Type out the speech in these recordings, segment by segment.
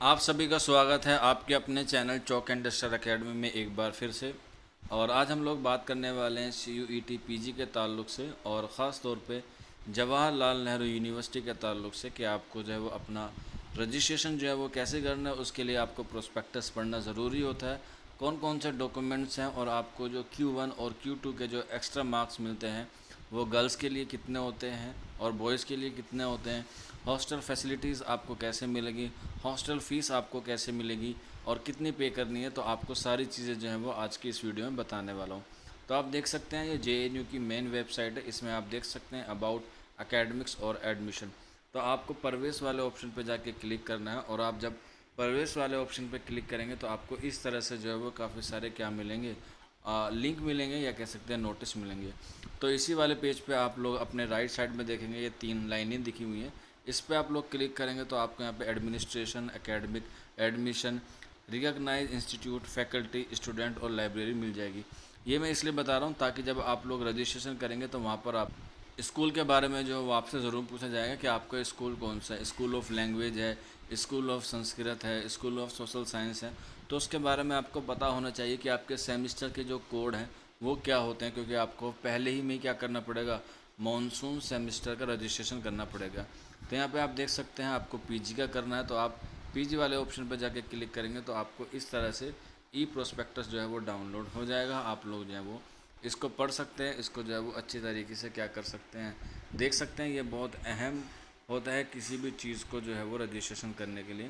आप सभी का स्वागत है आपके अपने channel chalk and duster academy में एक बार फिर से। और आज हम लोग बात करने वाले हैं CUET PG के ताल्लुक़ से और ख़ास तौर पे जवाहरलाल नेहरू यूनिवर्सिटी के ताल्लुक़ से कि आपको जो है वो अपना रजिस्ट्रेशन जो है वो कैसे करना है। उसके लिए आपको प्रोस्पेक्टस पढ़ना ज़रूरी होता है, कौन कौन से डॉक्यूमेंट्स हैं और आपको जो Q1 और Q2 के जो एक्स्ट्रा मार्क्स मिलते हैं वो गर्ल्स के लिए कितने होते हैं और बॉयज़ के लिए कितने होते हैं, हॉस्टल फैसिलिटीज़ आपको कैसे मिलेगी, हॉस्टल फ़ीस आपको कैसे मिलेगी और कितनी पे करनी है। तो आपको सारी चीज़ें जो हैं वो आज की इस वीडियो में बताने वाला हूँ। तो आप देख सकते हैं ये JNU की मेन वेबसाइट है, इसमें आप देख सकते हैं अबाउट एकेडमिक्स और एडमिशन। तो आपको प्रवेश वाले ऑप्शन पर जाके क्लिक करना है और आप जब प्रवेश वाले ऑप्शन पर क्लिक करेंगे तो आपको इस तरह से जो है वो काफ़ी सारे क्या मिलेंगे, लिंक मिलेंगे या कह सकते हैं नोटिस मिलेंगे। तो इसी वाले पेज पे आप लोग अपने राइट साइड में देखेंगे ये 3 लाइनें दिखी हुई हैं। इस पे आप लोग क्लिक करेंगे तो आपको यहाँ पे administration, academic, admission, recognize institute, faculty, student और लाइब्रेरी मिल जाएगी। ये मैं इसलिए बता रहा हूँ ताकि जब आप लोग रजिस्ट्रेशन करेंगे तो वहाँ पर आप स्कूल के बारे में जो वो आपसे ज़रूर पूछा जाएगा कि आपका स्कूल कौन सा है, स्कूल ऑफ लैंग्वेज है, स्कूल ऑफ संस्कृत है, स्कूल ऑफ सोशल साइंस है। तो उसके बारे में आपको पता होना चाहिए कि आपके सेमिस्टर के जो कोड हैं वो क्या होते हैं, क्योंकि आपको पहले ही में क्या करना पड़ेगा, मॉनसून सेमिस्टर का रजिस्ट्रेशन करना पड़ेगा। तो यहाँ पे आप देख सकते हैं आपको PG का करना है तो आप PG वाले ऑप्शन पर जाके क्लिक करेंगे तो आपको इस तरह से ई प्रोस्पेक्टस जो है वो डाउनलोड हो जाएगा। आप लोग जो है वो इसको पढ़ सकते हैं, इसको जो है वो अच्छी तरीके से क्या कर सकते हैं, देख सकते हैं। ये बहुत अहम होता है किसी भी चीज़ को जो है वो रजिस्ट्रेशन करने के लिए,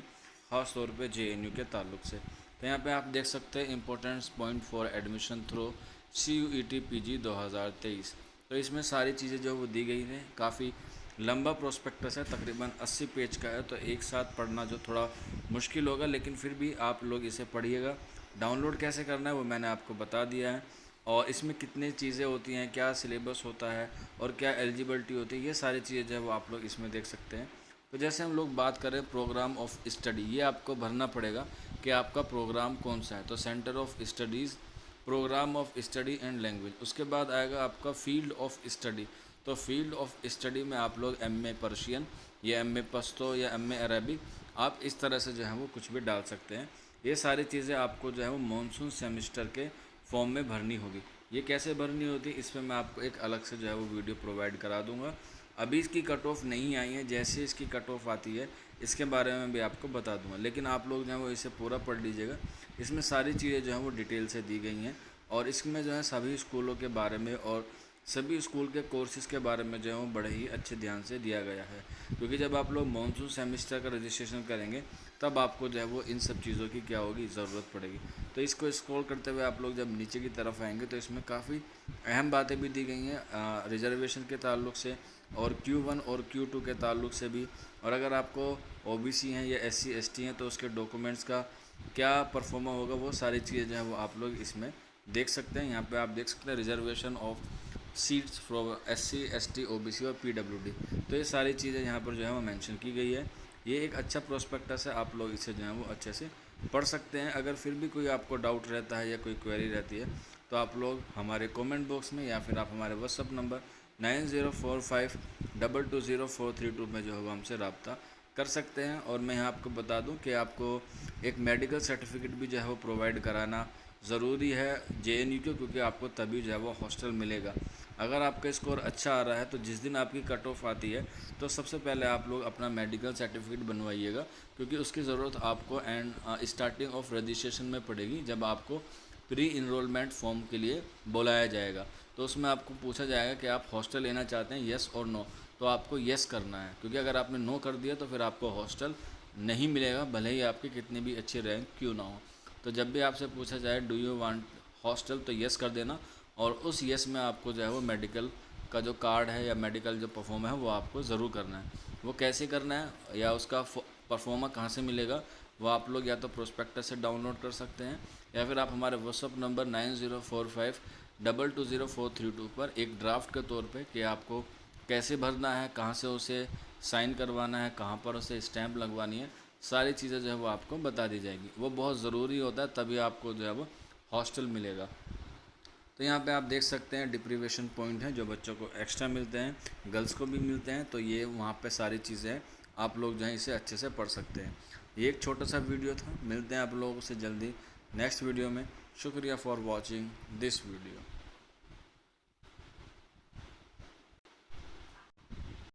ख़ास तौर पे JNU के ताल्लुक से। तो यहाँ पे आप देख सकते हैं importance point for admission through CUET PG 2023। तो इसमें सारी चीज़ें जो वो दी गई हैं, काफ़ी लंबा प्रोस्पेक्टस है, तकरीबन 80 पेज का है। तो एक साथ पढ़ना जो थोड़ा मुश्किल होगा, लेकिन फिर भी आप लोग इसे पढ़िएगा। डाउनलोड कैसे करना है वो मैंने आपको बता दिया है, और इसमें कितनी चीज़ें होती हैं, क्या सिलेबस होता है और क्या एलिजिबिलिटी होती है, ये सारी चीज़ें जो है वो आप लोग इसमें देख सकते हैं। तो जैसे हम लोग बात करें प्रोग्राम ऑफ स्टडी, ये आपको भरना पड़ेगा कि आपका प्रोग्राम कौन सा है। तो centre of studies, programme of study and language. उसके बाद आएगा आपका फील्ड ऑफ स्टडी। तो फील्ड ऑफ स्टडी में आप लोग MA पर्शियन या MA पश्तो या MA अरबिक, आप इस तरह से जो है वो कुछ भी डाल सकते हैं। ये सारी चीज़ें आपको जो है वो मॉनसून सेमेस्टर के फॉर्म में भरनी होगी। ये कैसे भरनी होती है इस पर मैं आपको एक अलग से जो है वो वीडियो प्रोवाइड करा दूंगा। अभी इसकी कट ऑफ नहीं आई है, जैसे इसकी कट ऑफ आती है इसके बारे में भी आपको बता दूंगा। लेकिन आप लोग जो है वो इसे पूरा पढ़ लीजिएगा, इसमें सारी चीज़ें जो हैं वो डिटेल से दी गई हैं। और इसमें जो है सभी स्कूलों के बारे में और सभी स्कूल के कोर्सेज़ के बारे में जो है वो बड़े ही अच्छे ध्यान से दिया गया है, क्योंकि जब आप लोग मानसून सेमेस्टर का रजिस्ट्रेशन करेंगे तब आपको जो है वो इन सब चीज़ों की क्या होगी, ज़रूरत पड़ेगी। तो इसको स्क्रॉल करते हुए आप लोग जब नीचे की तरफ आएंगे तो इसमें काफ़ी अहम बातें भी दी गई हैं रिजर्वेशन के ताल्लुक से और Q1 और Q2 के ताल्लुक से भी। और अगर आपको OBC हैं या SC ST हैं तो उसके डॉक्यूमेंट्स का क्या परफॉर्मा होगा, वो सारी चीज़ें जो है वो आप लोग इसमें देख सकते हैं। यहाँ पे आप देख सकते हैं reservation of seats from SC ST OBC और PWD। तो ये सारी चीज़ें यहाँ पर जो है वो मेंशन की गई है। ये एक अच्छा प्रोस्पेक्टस है, आप लोग इसे जो है वो अच्छे से पढ़ सकते हैं। अगर फिर भी कोई आपको डाउट रहता है या कोई क्वेरी रहती है तो आप लोग हमारे कमेंट बॉक्स में या फिर आप हमारे व्हाट्सअप नंबर 9045220432 में जो है वो हमसे रब्ता कर सकते हैं। और मैं यहाँ आपको बता दूं कि आपको एक मेडिकल सर्टिफिकेट भी जो है वो प्रोवाइड कराना ज़रूरी है JNU को, क्योंकि आपको तभी जो है वो हॉस्टल मिलेगा। अगर आपका स्कोर अच्छा आ रहा है तो जिस दिन आपकी कट ऑफ आती है तो सबसे पहले आप लोग अपना मेडिकल सर्टिफिकेट बनवाइएगा, क्योंकि उसकी ज़रूरत आपको एंड स्टार्टिंग ऑफ रजिस्ट्रेशन में पड़ेगी। जब आपको प्री इनरोलमेंट फॉर्म के लिए बुलाया जाएगा तो उसमें आपको पूछा जाएगा कि आप हॉस्टल लेना चाहते हैं, येस और नो। तो आपको येस करना है, क्योंकि अगर आपने नो कर दिया तो फिर आपको हॉस्टल नहीं मिलेगा, भले ही आपकी कितनी भी अच्छी रैंक क्यों ना हो। तो जब भी आपसे पूछा जाए डू यू वांट हॉस्टल तो येस कर देना, और उस येस में आपको जो है वो मेडिकल का जो कार्ड है या मेडिकल जो परफॉर्म है वो आपको ज़रूर करना है। वो कैसे करना है या उसका परफॉर्मा कहाँ से मिलेगा, वो आप लोग या तो प्रोस्पेक्टस से डाउनलोड कर सकते हैं या फिर आप हमारे व्हाट्सअप नंबर 9045220432 पर एक ड्राफ्ट के तौर पे कि आपको कैसे भरना है, कहाँ से उसे साइन करवाना है, कहाँ पर उसे स्टैंप लगवानी है, सारी चीज़ें जो है वो आपको बता दी जाएगी। वो बहुत ज़रूरी होता है, तभी आपको जो है वो हॉस्टल मिलेगा। तो यहाँ पे आप देख सकते हैं डिप्रीवेशन पॉइंट हैं जो बच्चों को एक्स्ट्रा मिलते हैं, गर्ल्स को भी मिलते हैं। तो ये वहाँ पे सारी चीज़ें आप लोग जो हैं इसे अच्छे से पढ़ सकते हैं। ये एक छोटा सा वीडियो था, मिलते हैं आप लोगों से जल्दी नेक्स्ट वीडियो में। शुक्रिया फॉर वॉचिंग दिस वीडियो।